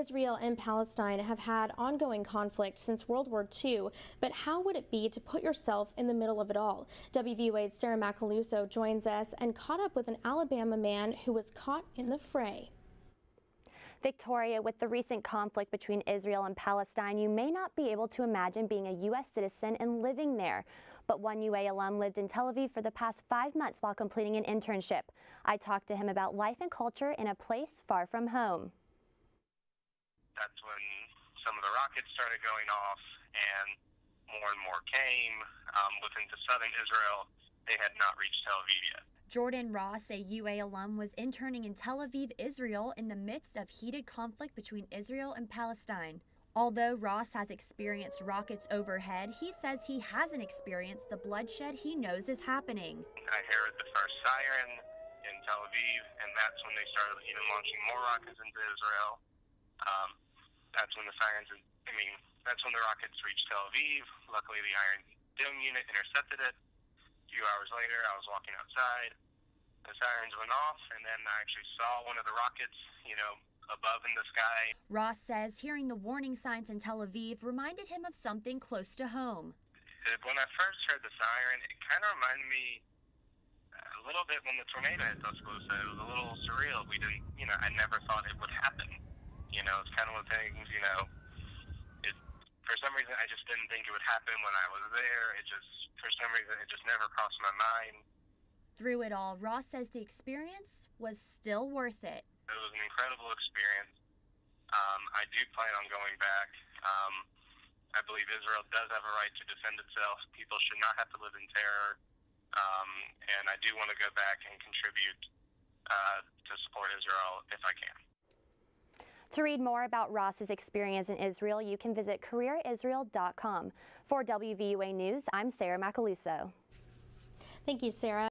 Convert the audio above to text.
Israel and Palestine have had ongoing conflict since World War II, but how would it be to put yourself in the middle of it all? WVUA's Sarah Macaluso joins us and caught up with an Alabama man who was caught in the fray. Victoria, with the recent conflict between Israel and Palestine, you may not be able to imagine being a U.S. citizen and living there. But one UA alum lived in Tel Aviv for the past 5 months while completing an internship. I talked to him about life and culture in a place far from home. That's when some of the rockets started going off and more came within to southern Israel. They had not reached Tel Aviv yet. Jordan Ross, a UA alum, was interning in Tel Aviv, Israel in the midst of heated conflict between Israel and Palestine. Although Ross has experienced rockets overhead, he says he hasn't experienced the bloodshed he knows is happening. I heard the first siren in Tel Aviv, and that's when they started even launching more rockets into Israel. That's when that's when the rockets reached Tel Aviv. Luckily, the Iron Dome unit intercepted it. A few hours later, I was walking outside. The sirens went off, and then I actually saw one of the rockets, above in the sky. Ross says hearing the warning signs in Tel Aviv reminded him of something close to home. When I first heard the siren, it kind of reminded me a little bit when the tornado hit Tuscaloosa. It was a little surreal. We didn't, I never thought it would happen. It's kind of one of the things, for some reason, I just didn't think it would happen when I was there. For some reason, it just never crossed my mind. Through it all, Ross says the experience was still worth it. It was an incredible experience. I do plan on going back. I believe Israel does have a right to defend itself. People should not have to live in terror. And I do want to go back and contribute to support Israel if I can. To read more about Ross's experience in Israel, you can visit careerisrael.com. For WVUA News, I'm Sarah Macaluso. Thank you, Sarah.